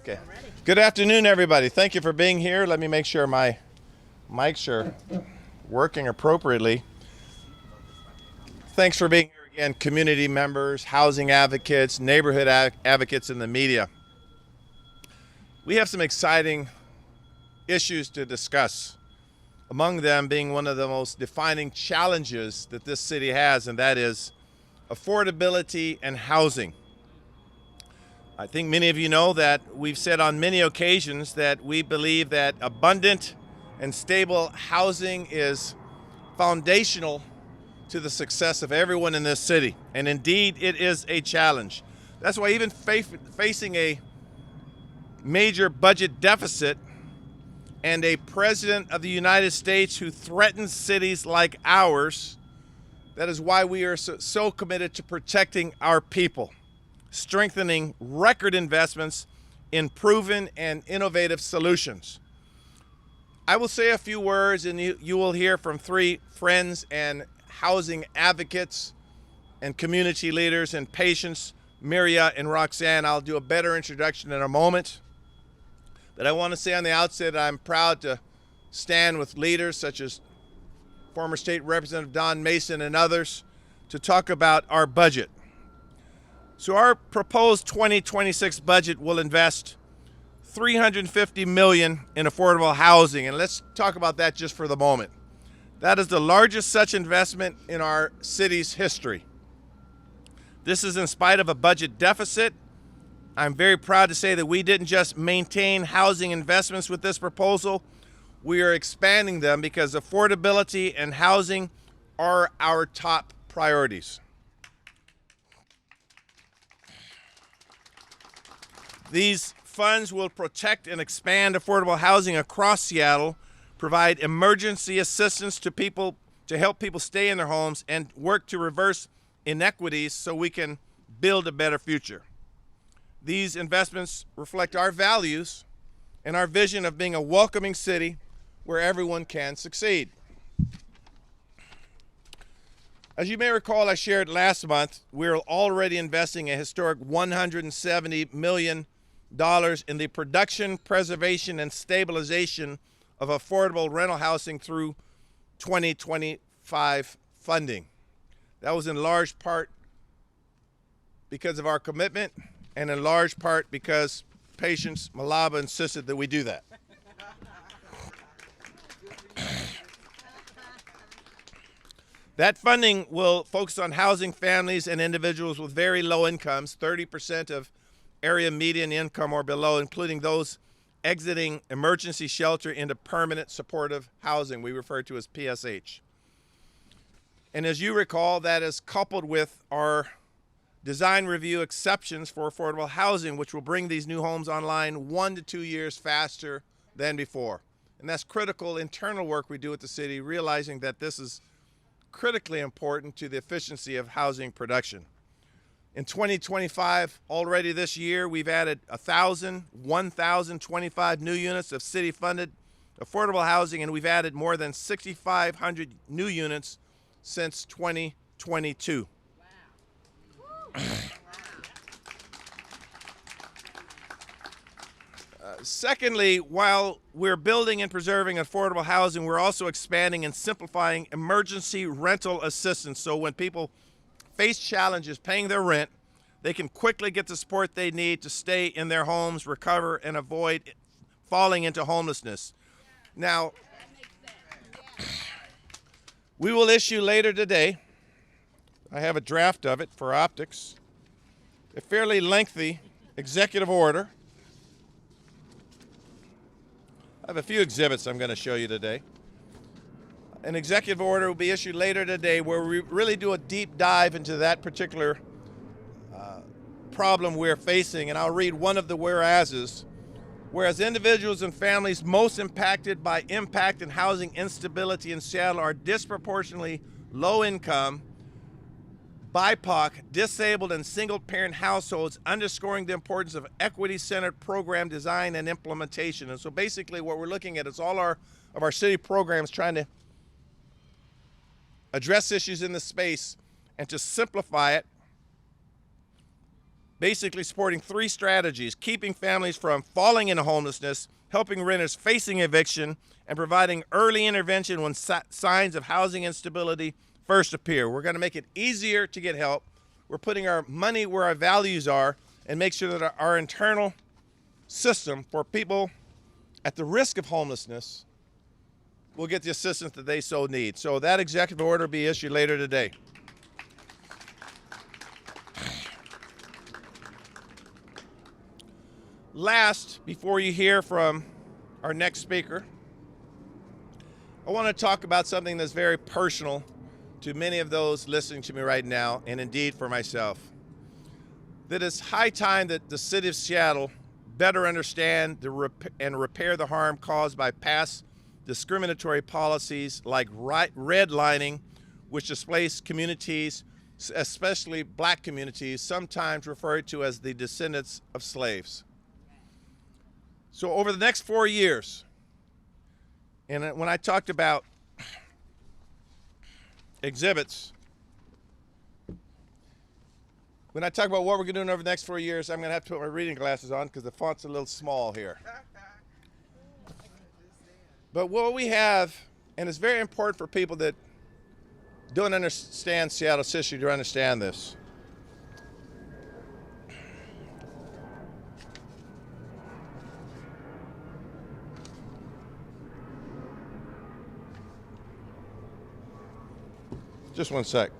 Okay. Good afternoon, everybody. Thank you for being here. Let me make sure my mics are working appropriately. Thanks for being here again, community members, housing advocates, neighborhood advocates, and the media. We have some exciting issues to discuss, among them being one of the most defining challenges that this city has, and that is affordability and housing. I think many of you know that we've said on many occasions that we believe that abundant and stable housing is foundational to the success of everyone in this city. And indeed, it is a challenge. That's why even facing a major budget deficit and a president of the United States who threatens cities like ours, that is why we are so committed to protecting our people, strengthening record investments in proven and innovative solutions. I will say a few words and you will hear from three friends and housing advocates and community leaders and patients, Mirya and Roxanne. I'll do a better introduction in a moment. But I want to say on the outset, I'm proud to stand with leaders such as former State Representative Don Mason and others to talk about our budget. So our proposed 2026 budget will invest $350 million in affordable housing. And let's talk about that just for the moment. That is the largest such investment in our city's history. This is in spite of a budget deficit. I'm very proud to say that we didn't just maintain housing investments with this proposal. We are expanding them because affordability and housing are our top priorities. These funds will protect and expand affordable housing across Seattle, provide emergency assistance to people to help people stay in their homes, and work to reverse inequities so we can build a better future. These investments reflect our values and our vision of being a welcoming city where everyone can succeed. As you may recall, I shared last month, we're already investing a historic $170 million in the production, preservation, and stabilization of affordable rental housing through 2025 funding. That was in large part because of our commitment and in large part because patients, Malaba, insisted that we do that. That funding will focus on housing families and individuals with very low incomes, 30% of area median income or below, including those exiting emergency shelter into permanent supportive housing, we refer to as PSH. And as you recall, that is coupled with our design review exceptions for affordable housing, which will bring these new homes online 1 to 2 years faster than before. And that's critical internal work we do at the city, realizing that this is critically important to the efficiency of housing production. In 2025, already this year, we've added 1,025 new units of city-funded affordable housing, and we've added more than 6,500 new units since 2022. Wow. Secondly, while we're building and preserving affordable housing, we're also expanding and simplifying emergency rental assistance. So when people face challenges paying their rent, they can quickly get the support they need to stay in their homes, recover, and avoid falling into homelessness. Now, we will issue later today, I have a draft of it for optics, a fairly lengthy executive order. I have a few exhibits I'm going to show you today. An executive order will be issued later today where we really do a deep dive into that particular problem we're facing, and I'll read one of the whereases. Whereas individuals and families most impacted by impact and housing instability in Seattle are disproportionately low income, BIPOC, disabled, and single-parent households, underscoring the importance of equity-centered program design and implementation. And so basically what we're looking at is all of our city programs trying to address issues in the space and to simplify it basically supporting three strategies: keeping families from falling into homelessness, helping renters facing eviction, and providing early intervention when signs of housing instability first appear. We're going to make it easier to get help. We're putting our money where our values are and make sure that our internal system for people at the risk of homelessness will get the assistance that they so need. So that executive order will be issued later today. Last, before you hear from our next speaker, I want to talk about something that's very personal to many of those listening to me right now, and indeed for myself. That it's high time that the city of Seattle better understand and repair the harm caused by past discriminatory policies like redlining, which displaced communities, especially black communities, sometimes referred to as the descendants of slaves. So over the next 4 years, and when I talked about exhibits, when I talk about what we're going to do over the next 4 years, I'm going to have to put my reading glasses on because the font's a little small here. But what we have, and it's very important for people that don't understand Seattle's history to understand this. Just one sec.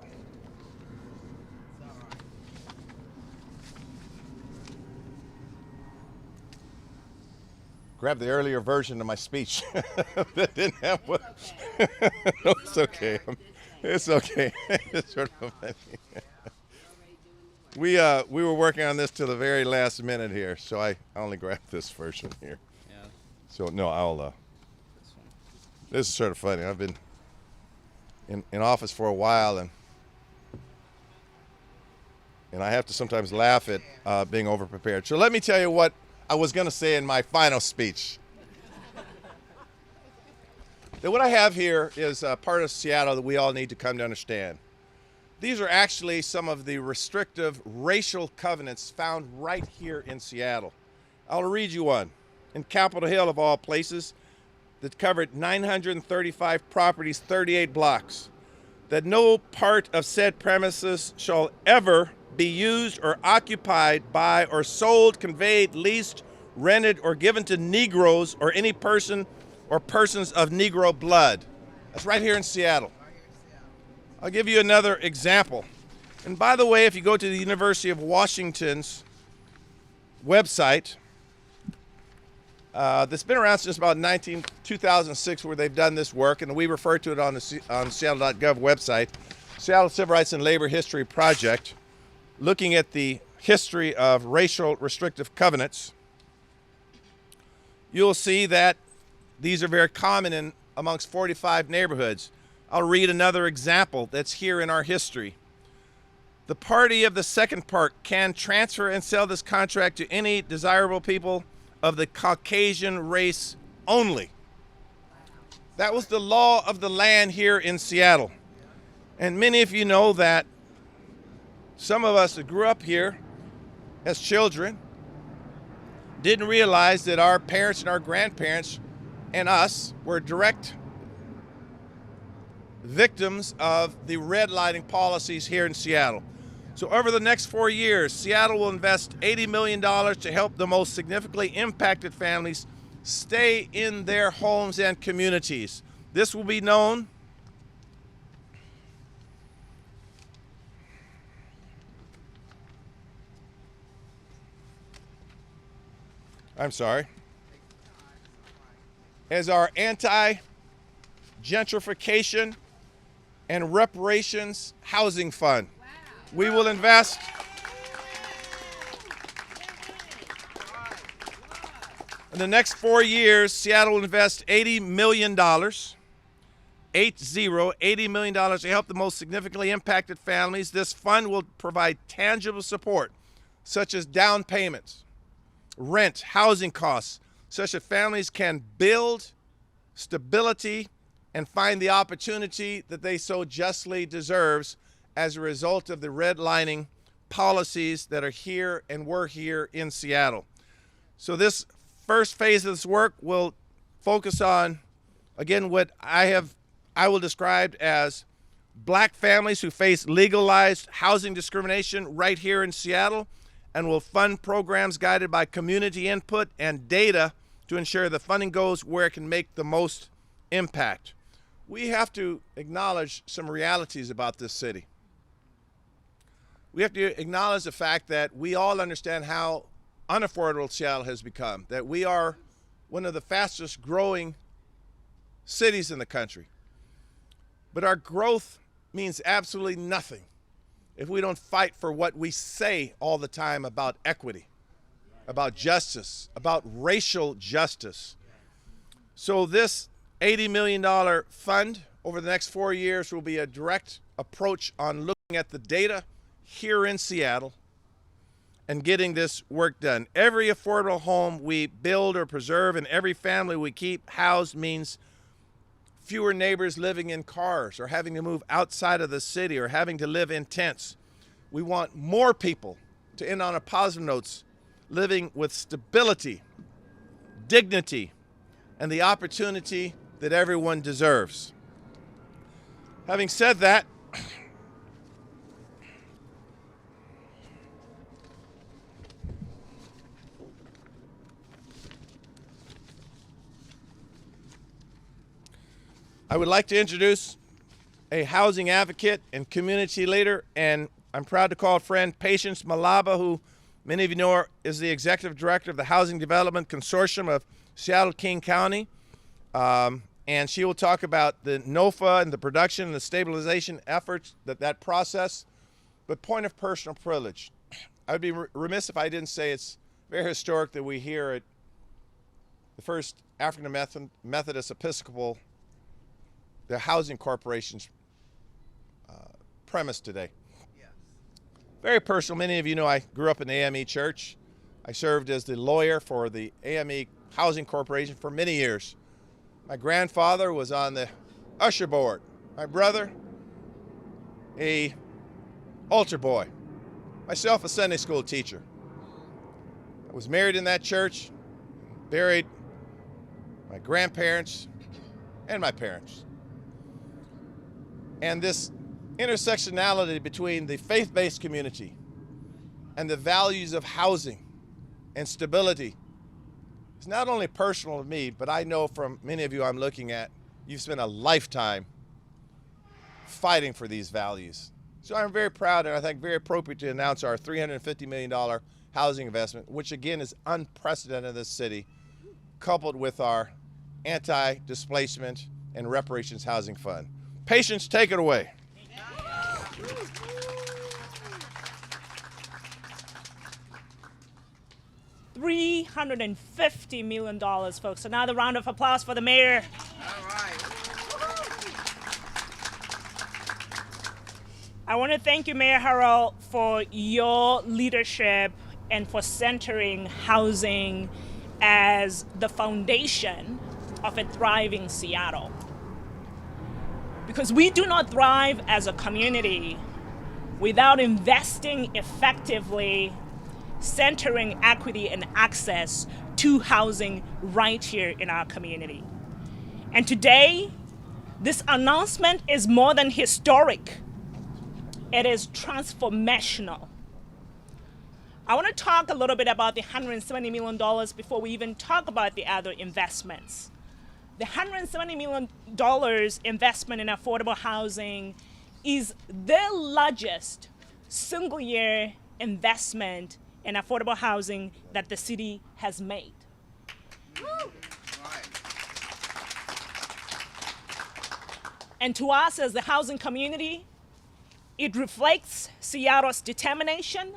Grab the earlier version of my speech. That didn't have one. No, it's okay. It's okay. It's sort of funny. We were working on this till the very last minute here, so I only grabbed this version here. Yeah. So no, I'll. This is sort of funny. I've been in office for a while, and I have to sometimes laugh at being overprepared. So let me tell you what I was going to say in my final speech. That what I have here is a part of Seattle that we all need to come to understand. These are actually some of the restrictive racial covenants found right here in Seattle. I'll read you one. In Capitol Hill, of all places, that covered 935 properties, 38 blocks, that no part of said premises shall ever be used or occupied by or sold, conveyed, leased, rented, or given to Negroes or any person or persons of Negro blood. That's right here in Seattle. I'll give you another example. And by the way, if you go to the University of Washington's website, that's been around since about 2006, where they've done this work, and we refer to it on seattle.gov website, Seattle Civil Rights and Labor History Project, looking at the history of racial restrictive covenants. You'll see that these are very common amongst 45 neighborhoods. I'll read another example that's here in our history. The party of the second part can transfer and sell this contract to any desirable people of the Caucasian race only. That was the law of the land here in Seattle. And many of you know that some of us that grew up here as children didn't realize that our parents and our grandparents and us were direct victims of the redlining policies here in Seattle. So over the next 4 years, Seattle will invest $80 million to help the most significantly impacted families stay in their homes and communities. This will be known as our Anti-Gentrification and Reparations Housing Fund. We will invest in the next 4 years. Seattle will invest $80 million, $80 million to help the most significantly impacted families. This fund will provide tangible support, such as down payments, rent, housing costs, such that families can build stability and find the opportunity that they so justly deserves as a result of the redlining policies that are here and were here in Seattle. So this first phase of this work will focus on, again, what I will describe as black families who face legalized housing discrimination right here in Seattle, and will fund programs guided by community input and data to ensure the funding goes where it can make the most impact. We have to acknowledge some realities about this city. We have to acknowledge the fact that we all understand how unaffordable Seattle has become, that we are one of the fastest growing cities in the country. But our growth means absolutely nothing if we don't fight for what we say all the time about equity, about justice, about racial justice. So this $80 million fund over the next 4 years will be a direct approach on looking at the data here in Seattle and getting this work done. Every affordable home we build or preserve and every family we keep housed means fewer neighbors living in cars or having to move outside of the city or having to live in tents. We want more people, to end on a positive note, living with stability, dignity, and the opportunity that everyone deserves. Having said that, I would like to introduce a housing advocate and community leader, and I'm proud to call a friend, Patience Malaba, who many of you know is the executive director of the Housing Development Consortium of Seattle-King County. And she will talk about the NOFA and the production and the stabilization efforts, that process. But point of personal privilege, I would be remiss if I didn't say it's very historic that we here at the first African Methodist Episcopal, the Housing Corporation's premise today. Yes. Very personal. Many of you know I grew up in the A.M.E. church. I served as the lawyer for the A.M.E. Housing Corporation for many years. My grandfather was on the usher board. My brother, a altar boy. Myself, a Sunday school teacher. I was married in that church, buried my grandparents and my parents. And this intersectionality between the faith-based community and the values of housing and stability is not only personal to me, but I know from many of you I'm looking at, you've spent a lifetime fighting for these values. So I'm very proud and I think very appropriate to announce our $350 million housing investment, which again is unprecedented in this city, coupled with our Anti-Displacement and Reparations Housing Fund. Patience, take it away. $350 million, folks. Another round of applause for the mayor. All right. I want to thank you, Mayor Harrell, for your leadership and for centering housing as the foundation of a thriving Seattle. Because we do not thrive as a community without investing effectively, centering equity and access to housing right here in our community. And today, this announcement is more than historic. It is transformational. I want to talk a little bit about the $170 million before we even talk about the other investments. The $170 million investment in affordable housing is the largest single-year investment in affordable housing that the city has made. Right. And to us as the housing community, it reflects Seattle's determination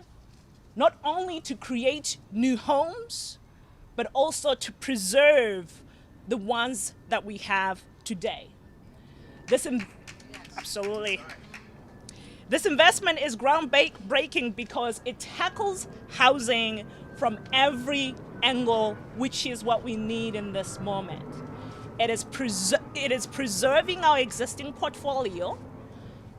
not only to create new homes, but also to preserve the ones that we have today. Absolutely. This investment is groundbreaking because it tackles housing from every angle, which is what we need in this moment. It is preserving our existing portfolio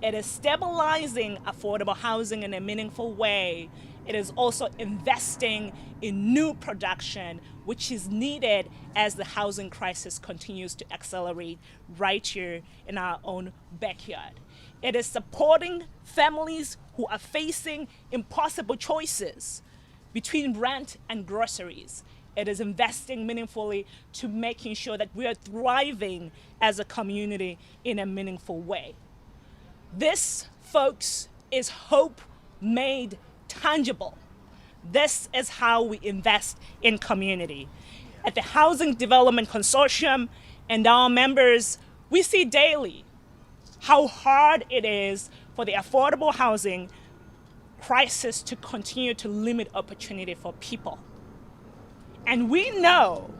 It is stabilizing affordable housing in a meaningful way. It is also investing in new production, which is needed as the housing crisis continues to accelerate right here in our own backyard. It is supporting families who are facing impossible choices between rent and groceries. It is investing meaningfully to making sure that we are thriving as a community in a meaningful way. This, folks, is hope made tangible. This is how we invest in community. At the Housing Development Consortium and our members, we see daily how hard it is for the affordable housing crisis to continue to limit opportunity for people. And we know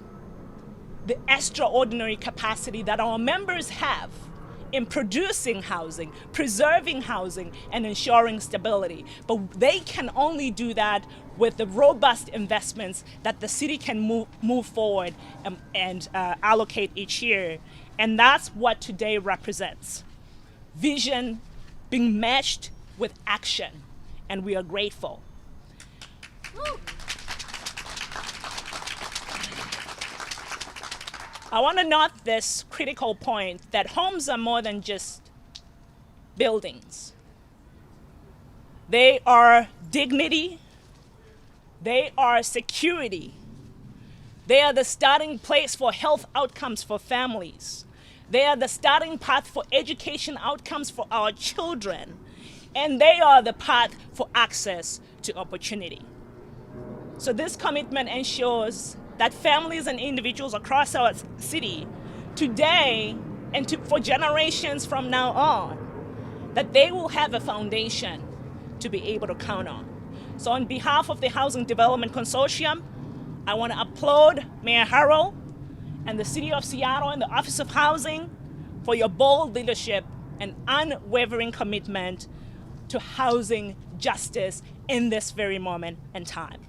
the extraordinary capacity that our members have in producing housing, preserving housing, and ensuring stability. But they can only do that with the robust investments that the city can move forward and allocate each year. And that's what today represents. Vision being matched with action. And we are grateful. Woo. I want to note this critical point that homes are more than just buildings. They are dignity. They are security. They are the starting place for health outcomes for families. They are the starting path for education outcomes for our children. And they are the path for access to opportunity. So this commitment ensures that families and individuals across our city today and for generations from now on, that they will have a foundation to be able to count on. So on behalf of the Housing Development Consortium, I want to applaud Mayor Harrell and the City of Seattle and the Office of Housing for your bold leadership and unwavering commitment to housing justice in this very moment and time.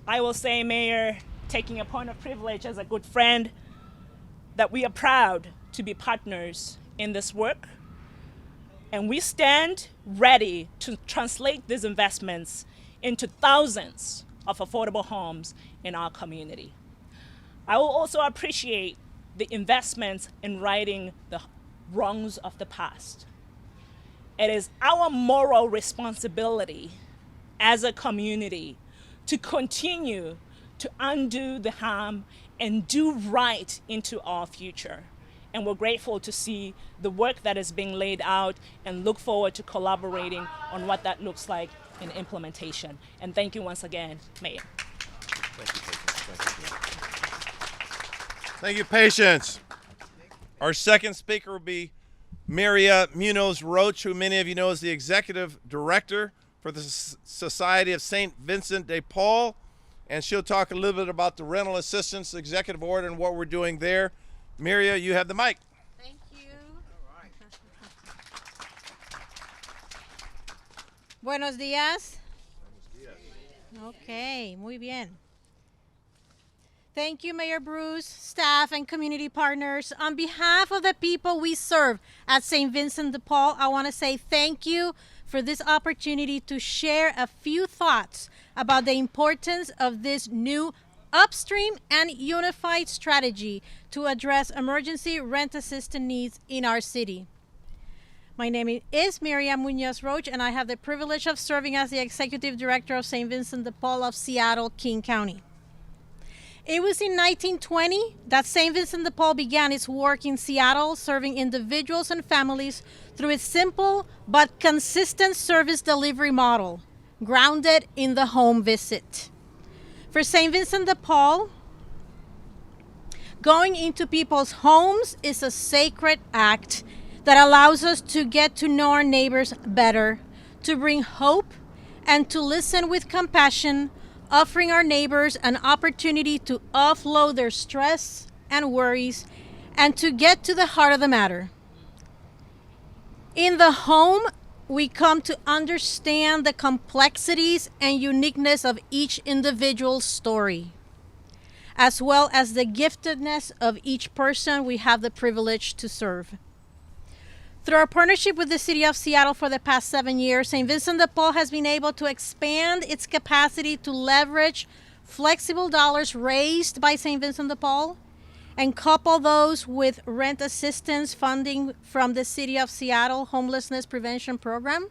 I will say, Mayor, taking a point of privilege as a good friend, that we are proud to be partners in this work. And we stand ready to translate these investments into thousands of affordable homes in our community. I will also appreciate the investments in righting the wrongs of the past. It is our moral responsibility as a community to continue to undo the harm and do right into our future. And we're grateful to see the work that is being laid out and look forward to collaborating on what that looks like in implementation. And thank you once again, Mayor. Thank you, Patience. Our second speaker will be Mirya Muñoz-Roach, who many of you know is the executive director for the Society of St. Vincent de Paul, and she'll talk a little bit about the rental assistance executive order and what we're doing there. Mirya, you have the mic. Thank you. All right. Buenos días. Okay, muy bien. Thank you, Mayor Bruce, staff, and community partners. On behalf of the people we serve at St. Vincent de Paul, I want to say thank you for this opportunity to share a few thoughts about the importance of this new upstream and unified strategy to address emergency rent assistance needs in our city. My name is Mirya Muñoz-Roach, and I have the privilege of serving as the Executive Director of St. Vincent de Paul of Seattle, King County. It was in 1920 that St. Vincent de Paul began its work in Seattle, serving individuals and families through its simple but consistent service delivery model, grounded in the home visit. For St. Vincent de Paul, going into people's homes is a sacred act that allows us to get to know our neighbors better, to bring hope, and to listen with compassion, offering our neighbors an opportunity to offload their stress and worries and to get to the heart of the matter. In the home, we come to understand the complexities and uniqueness of each individual's story. as well as the giftedness of each person we have the privilege to serve. Through our partnership with the City of Seattle for the past 7 years, St. Vincent de Paul has been able to expand its capacity to leverage flexible dollars raised by St. Vincent de Paul and couple those with rent assistance funding from the City of Seattle Homelessness Prevention Program,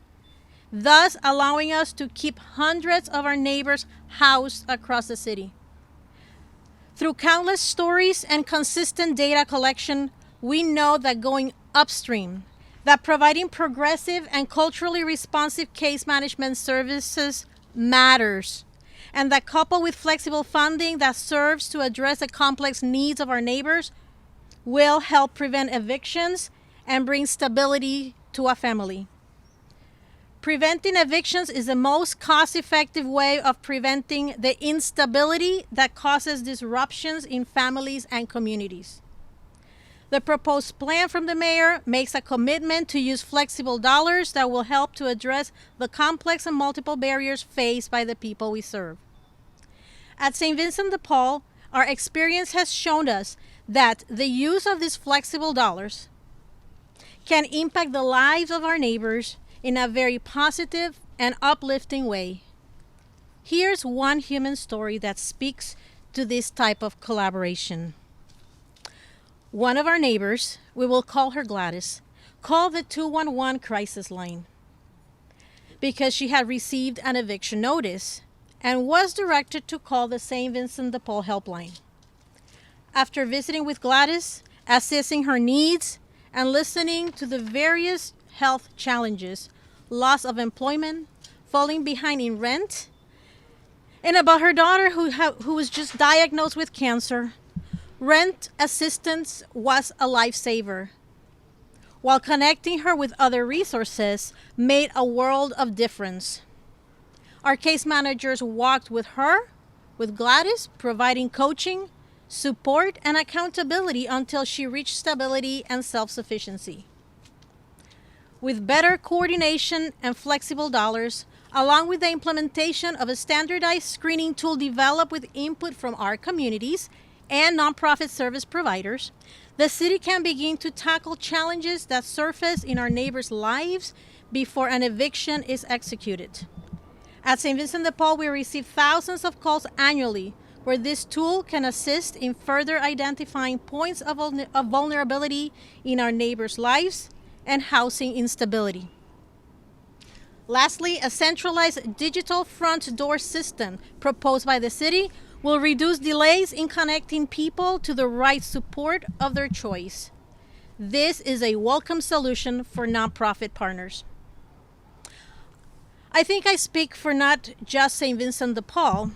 thus allowing us to keep hundreds of our neighbors housed across the city. Through countless stories and consistent data collection, we know that going upstream, that providing progressive and culturally responsive case management services matters, and that coupled with flexible funding that serves to address the complex needs of our neighbors will help prevent evictions and bring stability to a family. Preventing evictions is the most cost-effective way of preventing the instability that causes disruptions in families and communities. The proposed plan from the mayor makes a commitment to use flexible dollars that will help to address the complex and multiple barriers faced by the people we serve. At St. Vincent de Paul, our experience has shown us that the use of these flexible dollars can impact the lives of our neighbors in a very positive and uplifting way. Here's one human story that speaks to this type of collaboration. One of our neighbors, we will call her Gladys, called the 211 crisis line because she had received an eviction notice and was directed to call the St. Vincent de Paul helpline. After visiting with Gladys, assessing her needs, and listening to the various health challenges, loss of employment, falling behind in rent, and about her daughter who was just diagnosed with cancer, rent assistance was a lifesaver, while connecting her with other resources made a world of difference. Our case managers walked with her, with Gladys, providing coaching, support, and accountability until she reached stability and self-sufficiency. With better coordination and flexible dollars, along with the implementation of a standardized screening tool developed with input from our communities and nonprofit service providers, the city can begin to tackle challenges that surface in our neighbors' lives before an eviction is executed. At St. Vincent de Paul, we receive thousands of calls annually where this tool can assist in further identifying points of vulnerability in our neighbors' lives and housing instability. Lastly, a centralized digital front door system proposed by the city will reduce delays in connecting people to the right support of their choice. This is a welcome solution for nonprofit partners. I think I speak for not just St. Vincent de Paul,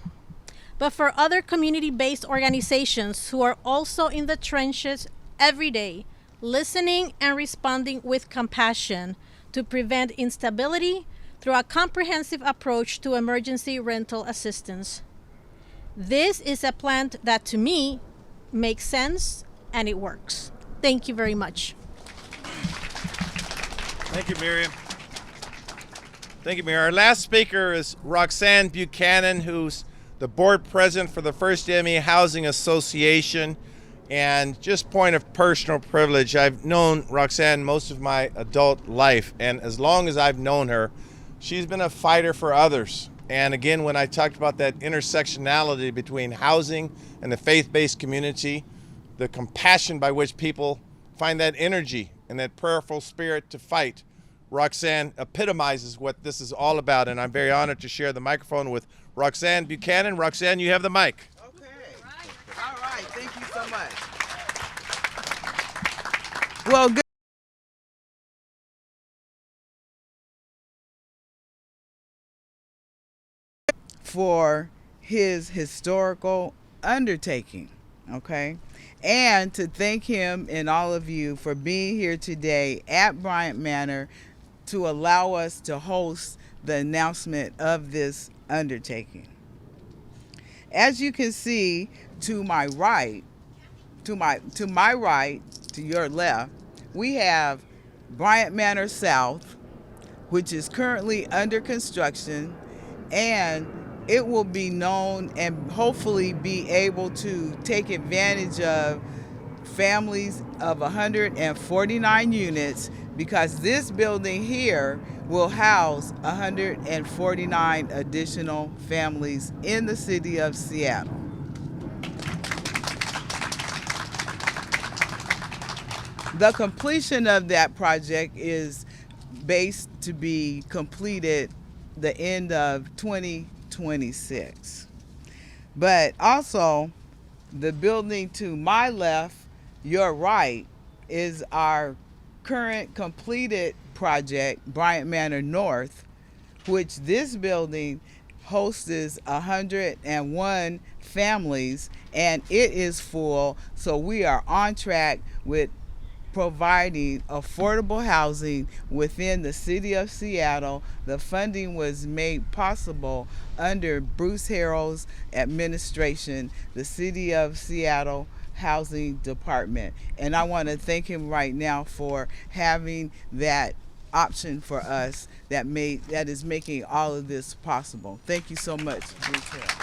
but for other community-based organizations who are also in the trenches every day, listening and responding with compassion to prevent instability through a comprehensive approach to emergency rental assistance. This is a plan that, to me, makes sense and it works. Thank you very much. Thank you, Mirya. Thank you, Mirya. Our last speaker is Roxanne Buchanan, who's the board president for the First A.M.E Housing Association. And just point of personal privilege, I've known Roxanne most of my adult life, and as long as I've known her, she's been a fighter for others. And again, when I talked about that intersectionality between housing and the faith-based community, the compassion by which people find that energy and that prayerful spirit to fight, Roxanne epitomizes what this is all about. And I'm very honored to share the microphone with Roxanne Buchanan. Roxanne, you have the mic. Okay. All right. Thank you so much. Well, good. For his historical undertaking, okay? And to thank him and all of you for being here today at Bryant Manor to allow us to host the announcement of this undertaking. As you can see to my right, to your left, we have Bryant Manor South, which is currently under construction, and it will be known and hopefully be able to take advantage of families of 149 units, because this building here will house 149 additional families in the city of Seattle. The completion of that project is based to be completed the end of 2026. But also, the building to my left, your right, is our current completed project, Bryant Manor North, which this building hosts 101 families, and it is full. So we are on track with providing affordable housing within the city of Seattle. The funding was made possible under Bruce Harrell's administration, the city of Seattle Housing Department. And I want to thank him right now for having that option for us that is making all of this possible. Thank you so much, Bruce Harrell.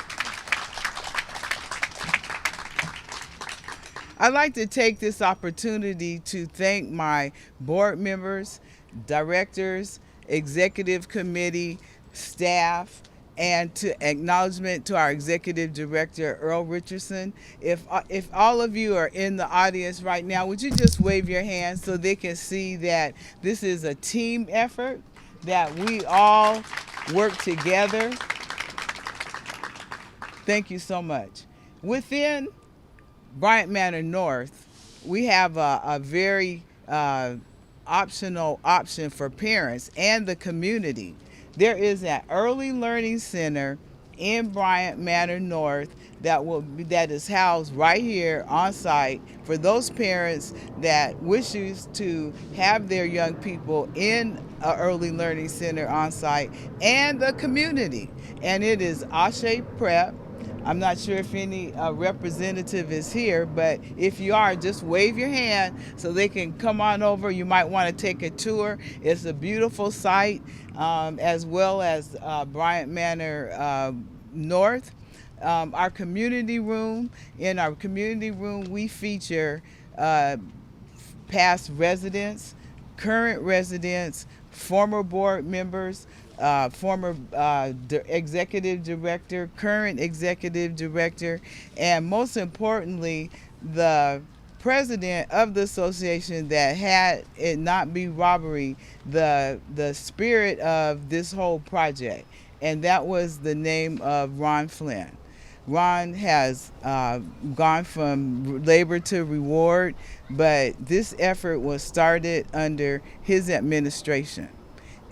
I'd like to take this opportunity to thank my board members, directors, executive committee, staff, and to acknowledgement to our executive director, Earl Richardson. If all of you are in the audience right now, would you just wave your hands so they can see that this is a team effort, that we all work together. Thank you so much. Within Bryant Manor North, we have a very optional option for parents and the community. There is an early learning center in Bryant Manor North that is housed right here on site for those parents that wishes to have their young people in an early learning center on site, and the community. And it is Ashe Prep. I'm not sure if any representative is here, but if you are, just wave your hand so they can come on over. You might want to take a tour. It's a beautiful site, as well as Bryant Manor North. Our community room, in our community room, we feature past residents, current residents, former board members, former executive director, current executive director, and most importantly, the president of the association, that had it not be robbery, the spirit of this whole project. And that was the name of Ron Flynn. Ron has gone from labor to reward, but this effort was started under his administration,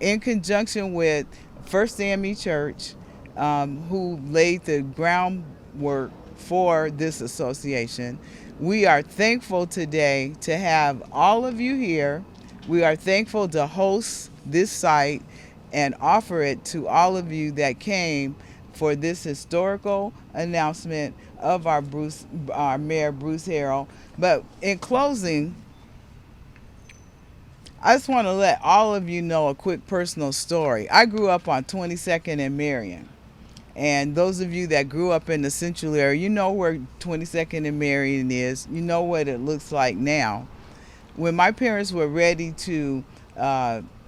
in conjunction with First A.M.E. Church, who laid the groundwork for this association. We are thankful today to have all of you here. We are thankful to host this site and offer it to all of you that came for this historical announcement of our Mayor Bruce Harrell. But in closing, I just want to let all of you know a quick personal story. I grew up on 22nd and Marion. And those of you that grew up in the Central area, you know where 22nd and Marion is. You know what it looks like now. When my parents were ready to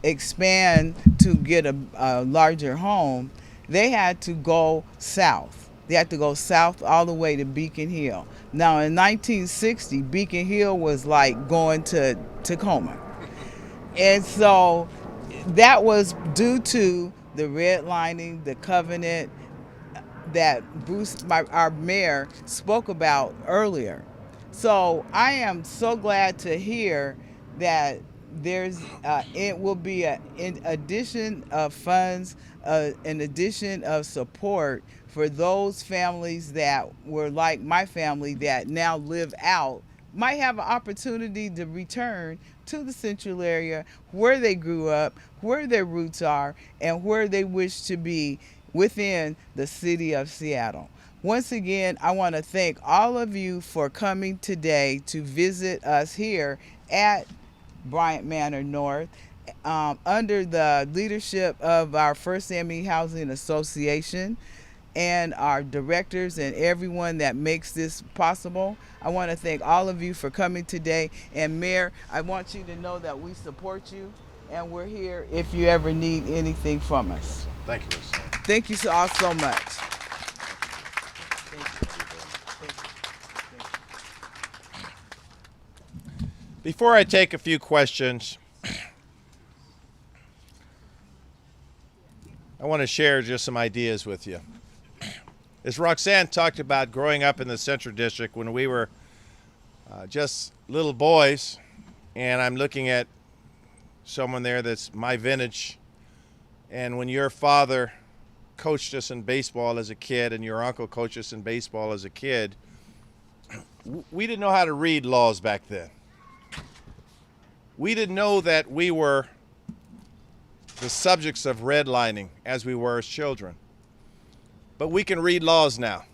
expand to get a larger home, they had to go south. They had to go south all the way to Beacon Hill. Now, in 1960, Beacon Hill was like going to Tacoma. And so that was due to the redlining, the covenant that our mayor, spoke about earlier. So I am so glad to hear that it will be an addition of funds, an addition of support for those families that were like my family that now live out, might have an opportunity to return to the Central area where they grew up, where their roots are, and where they wish to be within the city of Seattle. Once again, I want to thank all of you for coming today to visit us here at Bryant Manor North, under the leadership of our First A.M.E. Housing Association. and our directors and everyone that makes this possible. I want to thank all of you for coming today. And Mayor, I want you to know that we support you and we're here if you ever need anything from us. Thank you, Roxanne. Thank you all so much. Before I take a few questions, I want to share just some ideas with you. As Roxanne talked about growing up in the Central District when we were just little boys, and I'm looking at someone there that's my vintage, and when your father coached us in baseball as a kid and your uncle coached us in baseball as a kid, we didn't know how to read laws back then. We didn't know that we were the subjects of redlining as we were as children. But we can read laws now,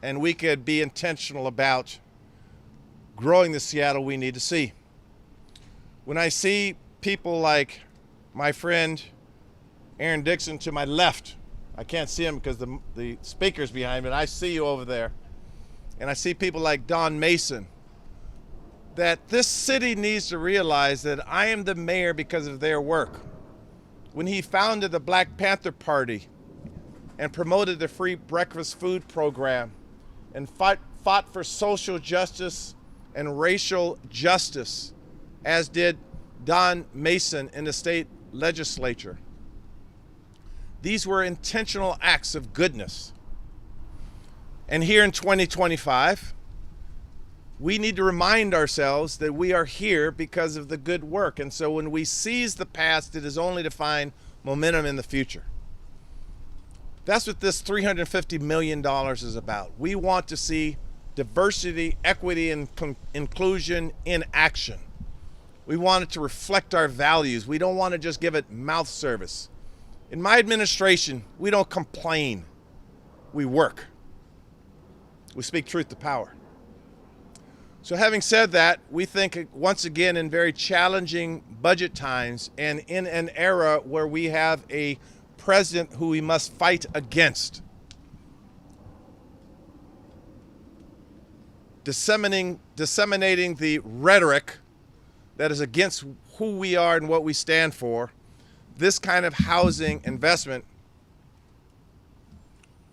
and we could be intentional about growing the Seattle we need to see. When I see people like my friend Aaron Dixon to my left, I can't see him because the speaker's behind me, but I see you over there. And I see people like Don Mason, that this city needs to realize that I am the mayor because of their work. When he founded the Black Panther Party and promoted the free breakfast food program and fought for social justice and racial justice, as did Don Mason in the state legislature. These were intentional acts of goodness. And here in 2025, we need to remind ourselves that we are here because of the good work. And so when we seize the past, it is only to find momentum in the future. That's what this $350 million is about. We want to see diversity, equity, and inclusion in action. We want it to reflect our values. We don't want to just give it mouth service. In my administration, we don't complain. We work. We speak truth to power. So having said that, we think once again in very challenging budget times and in an era where we have a president who we must fight against, disseminating the rhetoric that is against who we are and what we stand for, this kind of housing investment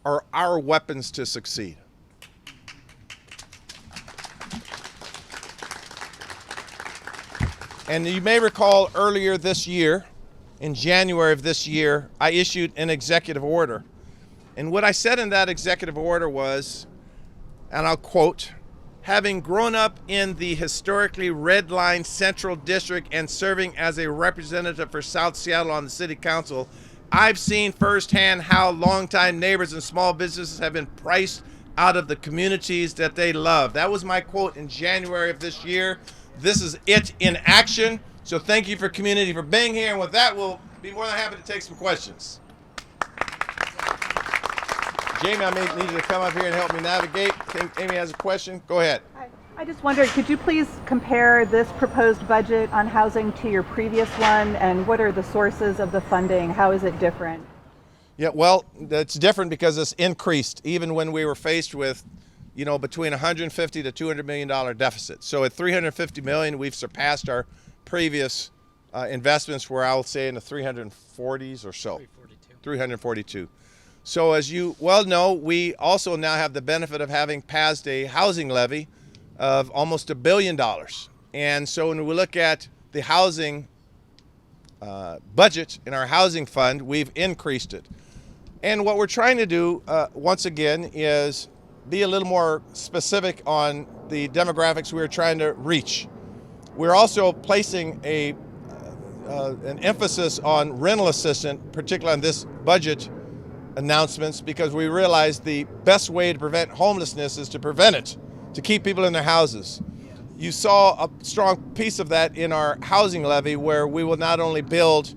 are our weapons to succeed. And you may recall earlier this year, in January of this year, I issued an executive order. And what I said in that executive order was, and I'll quote, "Having grown up in the historically red-line Central District and serving as a representative for South Seattle on the City Council, I've seen firsthand how longtime neighbors and small businesses have been priced out of the communities that they love." That was my quote in January of this year. This is it in action. So thank you for community for being here. And with that, we'll be more than happy to take some questions. Jamie, I may need you to come up here and help me navigate. I think Amy has a question. Go ahead. Hi. I just wondered, could you please compare this proposed budget on housing to your previous one, and what are the sources of the funding? How is it different? Yeah, well, it's different because it's increased even when we were faced with, between $150 to $200 million deficit. So at $350 million, we've surpassed our previous investments, where I'll say in the 340s or so. 342. So as you well know, we also now have the benefit of having passed a housing levy of almost $1 billion. And so when we look at the housing budget in our housing fund, we've increased it. And what we're trying to do, once again, is be a little more specific on the demographics we're trying to reach. We're also placing an emphasis on rental assistance, particularly on this budget announcements, because we realize the best way to prevent homelessness is to prevent it, to keep people in their houses. You saw a strong piece of that in our housing levy, where we will not only build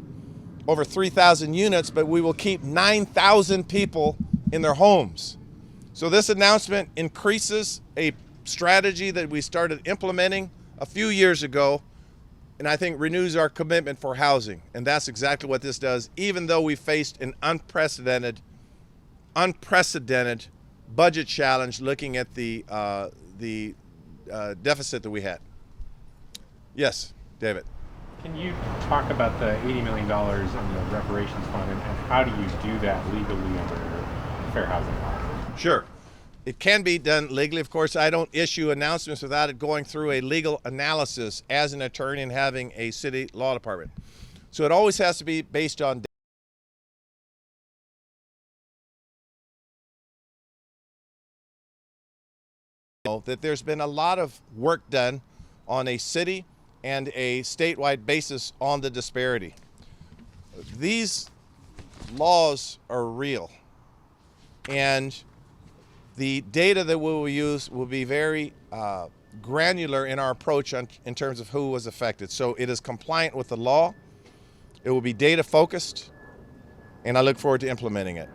over 3,000 units, but we will keep 9,000 people in their homes. So this announcement increases a strategy that we started implementing a few years ago, and I think renews our commitment for housing. And that's exactly what this does, even though we faced an unprecedented unprecedented budget challenge looking at the deficit that we had. Yes, David. Can you talk about the $80 million in the reparations fund, and how do you do that legally under fair housing law? Sure. It can be done legally. Of course, I don't issue announcements without it going through a legal analysis as an attorney and having a city law department. So it always has to be based on that there's been a lot of work done on a city and a statewide basis on the disparity. These laws are real, and the data that we will use will be very granular in our approach in terms of who was affected. So it is compliant with the law, it will be data focused, and I look forward to implementing it.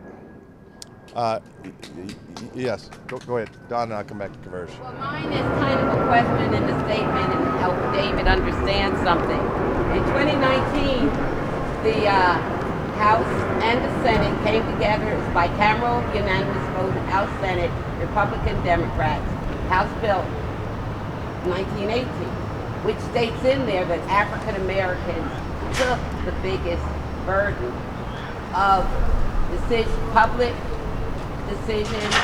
Yes, go ahead. Don, and I'll come back to conversion. Well, mine is kind of a question and a statement and help David understand something. In 2019, the House and the Senate came together. It was bicameral, unanimous vote, House, Senate, Republican, Democrats. House Bill 1918, which states in there that African Americans took the biggest burden of public decisions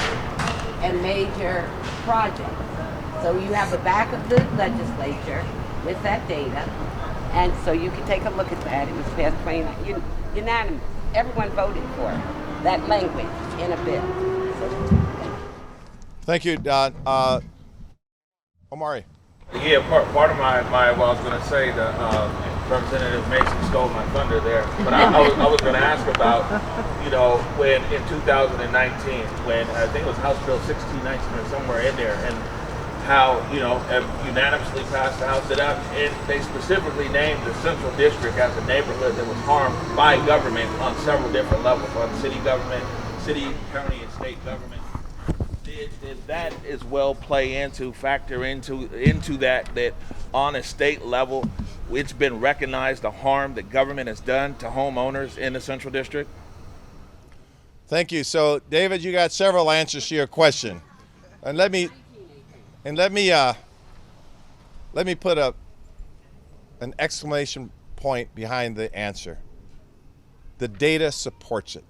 and major projects. So you have the back of the legislature with that data, and so you can take a look at that. It was passed unanimous. Everyone voted for that language in a bill. So, thank you, Don. Omari. Yeah, part of my what I was going to say, the Representative Mason stole my thunder there, but I was going to ask about, when in 2019, when I think it was House Bill 1619 or somewhere in there, and how, unanimously passed the House, and they specifically named the Central District as a neighborhood that was harmed by government on several different levels, on city government, city, county, and state government. Did that as well factor into that on a state level, it's been recognized the harm that government has done to homeowners in the Central District? Thank you. So, David, you got several answers to your question, and let me put an exclamation point behind the answer. The data supports it.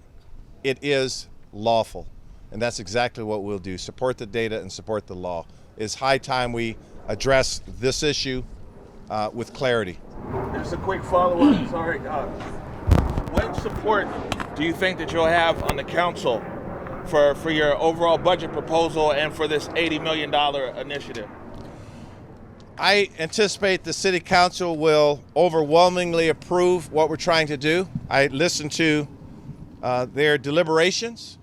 It is lawful. And that's exactly what we'll do. Support the data and support the law. It's high time we address this issue with clarity. Just a quick follow-up. Sorry. What support do you think that you'll have on the council for your overall budget proposal and for this $80 million initiative? I anticipate the city council will overwhelmingly approve what we're trying to do. I listened to their deliberations,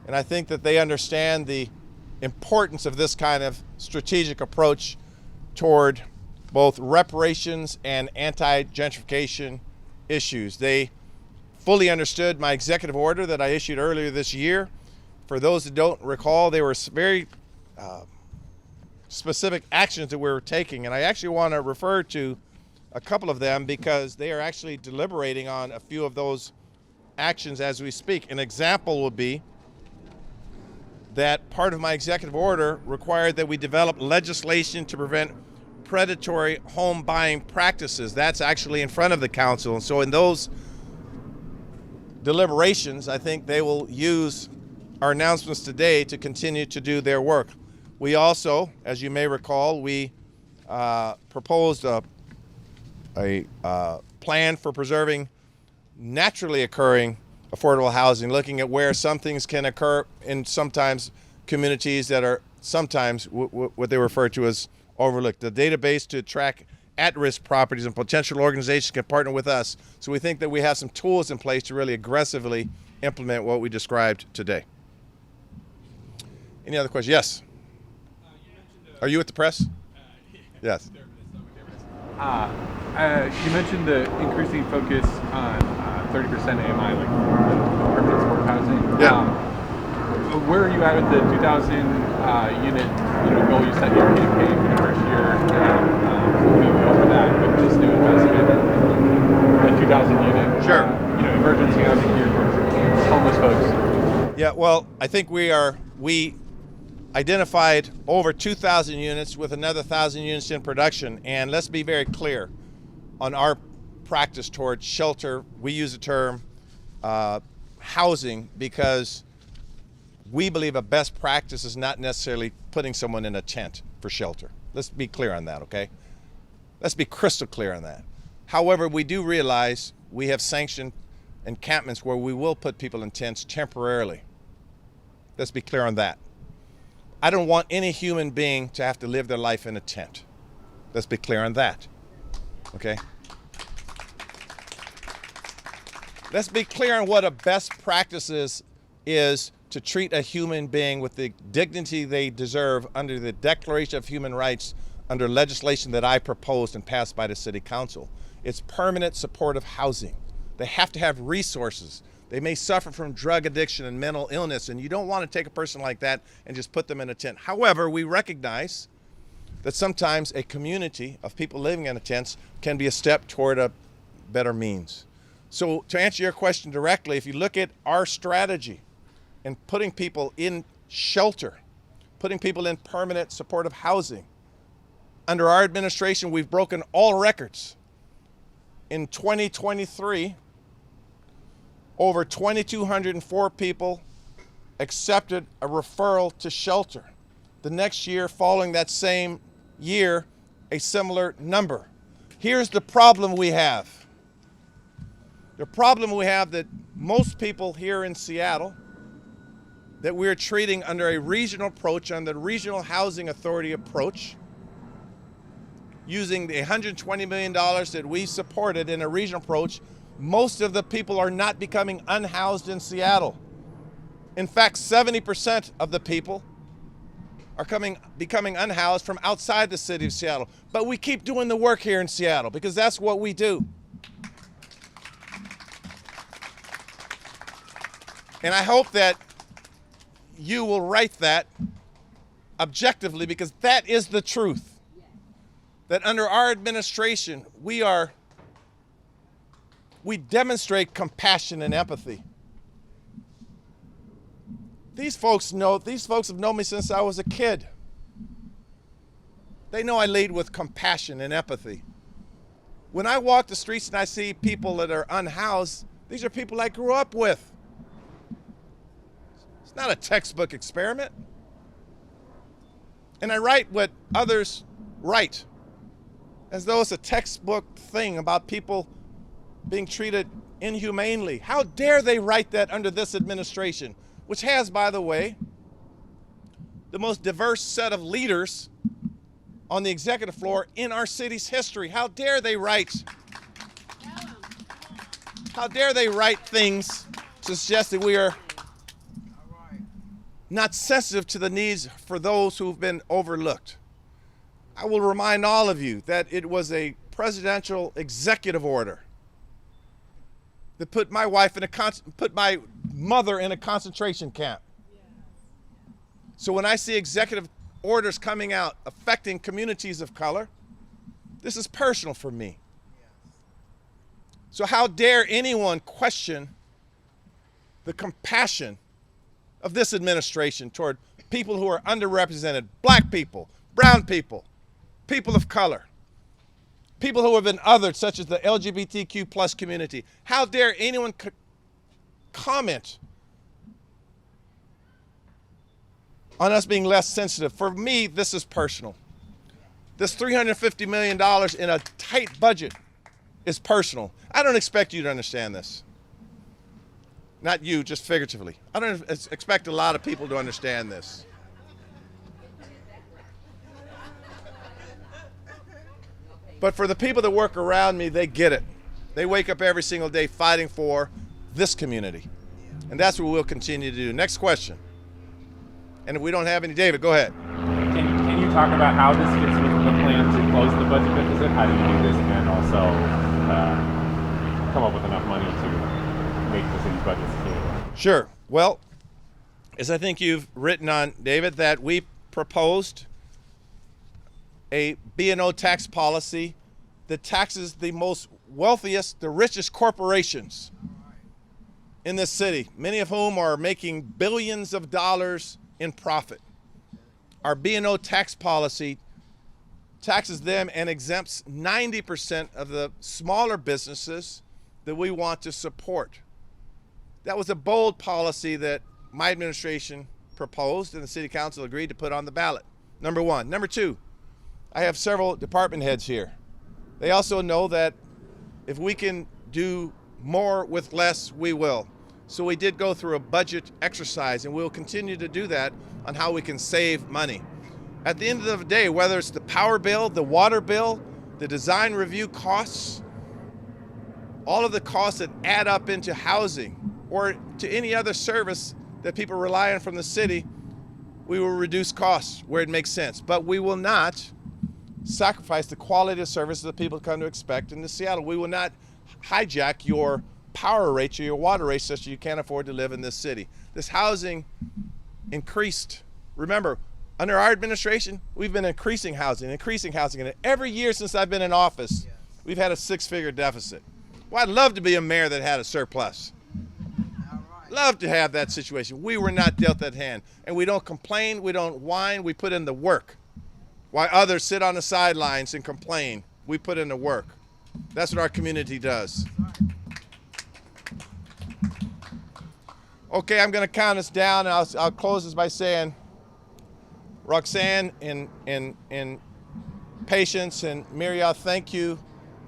and I think that they understand the importance of this kind of strategic approach toward both reparations and anti-gentrification issues. They fully understood my executive order that I issued earlier this year. For those that don't recall, they were very specific actions that we were taking, and I actually want to refer to a couple of them because they are actually deliberating on a few of those actions as we speak. An example would be that part of my executive order required that we develop legislation to prevent predatory home buying practices. That's actually in front of the council. And so in those deliberations, I think they will use our announcements today to continue to do their work. We also, as you may recall, we proposed a plan for preserving naturally occurring affordable housing, looking at where some things can occur in sometimes communities that are sometimes what they refer to as overlooked. The database to track at-risk properties and potential organizations can partner with us. So we think that we have some tools in place to really aggressively implement what we described today. Any other questions? Yes. Are you with the press? Yes. You mentioned the increasing focus on 30% A.M.E, like permanent support housing. Yeah. Where are you at with the 2,000 unit goal you set your campaign for the first year? Moving over that with this new investment and the 2,000 unit Sure. Emergency housing here for homeless folks. Yeah, well, I think we identified over 2,000 units with another 1,000 units in production. And let's be very clear on our practice towards shelter. We use the term housing because we believe a best practice is not necessarily putting someone in a tent for shelter. Let's be clear on that, okay? Let's be crystal clear on that. However, we do realize we have sanctioned encampments where we will put people in tents temporarily. Let's be clear on that. I don't want any human being to have to live their life in a tent. Let's be clear on that, okay? Let's be clear on what a best practice is to treat a human being with the dignity they deserve under the Declaration of Human Rights, under legislation that I proposed and passed by the City Council. It's permanent supportive housing. They have to have resources. They may suffer from drug addiction and mental illness, and you don't want to take a person like that and just put them in a tent. However, we recognize that sometimes a community of people living in a tent can be a step toward a better means. So to answer your question directly, if you look at our strategy in putting people in shelter, putting people in permanent supportive housing, under our administration, we've broken all records. In 2023, over 2,204 people accepted a referral to shelter. The next year, following that same year, a similar number. Here's the problem we have. The problem we have that most people here in Seattle that we're treating under a regional approach, under the Regional Housing Authority approach, using the $120 million that we supported in a regional approach, most of the people are not becoming unhoused in Seattle. In fact, 70% of the people are becoming unhoused from outside the city of Seattle. But we keep doing the work here in Seattle because that's what we do. And I hope that you will write that objectively because that is the truth. That under our administration, we demonstrate compassion and empathy. These folks have known me since I was a kid. They know I lead with compassion and empathy. When I walk the streets and I see people that are unhoused, these are people I grew up with. It's not a textbook experiment. And I write what others write, as though it's a textbook thing about people being treated inhumanely. How dare they write that under this administration, which has, by the way, the most diverse set of leaders on the executive floor in our city's history. How dare they write things to suggest that we are not sensitive to the needs for those who've been overlooked. I will remind all of you that it was a presidential executive order that put my mother in a concentration camp. So when I see executive orders coming out affecting communities of color, this is personal for me. So how dare anyone question the compassion of this administration toward people who are underrepresented, black people, brown people, people of color, people who have been othered, such as the LGBTQ plus community. How dare anyone comment on us being less sensitive? For me, this is personal. This $350 million in a tight budget is personal. I don't expect you to understand this. Not you, just figuratively. I don't expect a lot of people to understand this. But for the people that work around me, they get it. They wake up every single day fighting for this community. And that's what we'll continue to do. Next question. And if we don't have any, David, go ahead. Can you talk about how this fits with the plan to close the budget deficit? How do you do this and also come up with enough money to make the city's budget sustainable? Sure. Well, as I think you've written on, David, that we proposed a B&O tax policy that taxes the most wealthiest, the richest corporations in this city, many of whom are making billions of dollars in profit. Our B&O tax policy taxes them and exempts 90% of the smaller businesses that we want to support. That was a bold policy that my administration proposed and the city council agreed to put on the ballot. Number one. Number two, I have several department heads here. They also know that if we can do more with less, we will. So we did go through a budget exercise, and we'll continue to do that on how we can save money. At the end of the day, whether it's the power bill, the water bill, the design review costs, all of the costs that add up into housing or to any other service that people rely on from the city, we will reduce costs where it makes sense. But we will not sacrifice the quality of service that people come to expect in Seattle. We will not hijack your power rates or your water rates such that you can't afford to live in this city. This housing increased. Remember, under our administration, we've been increasing housing. And every year since I've been in office, we've had a six-figure deficit. Well, I'd love to be a mayor that had a surplus. Love to have that situation. We were not dealt that hand. And we don't complain, we don't whine, we put in the work. While others sit on the sidelines and complain, we put in the work. That's what our community does. Okay, I'm going to count us down, and I'll close this by saying, Roxanne and Patience and Mirya, thank you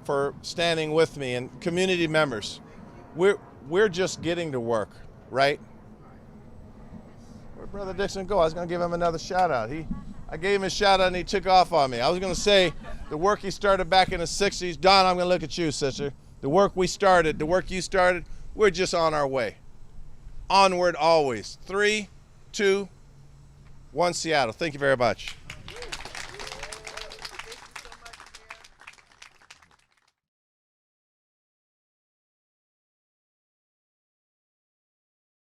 for standing with me, and community members. We're just getting to work, right? Where'd Brother Dixon go? I was going to give him another shout out. I gave him a shout out and he took off on me. I was going to say the work he started back in the 60s. Don, I'm going to look at you, sister. The work we started, the work you started, we're just on our way. Onward always. 3, 2, 1, Seattle. Thank you very much.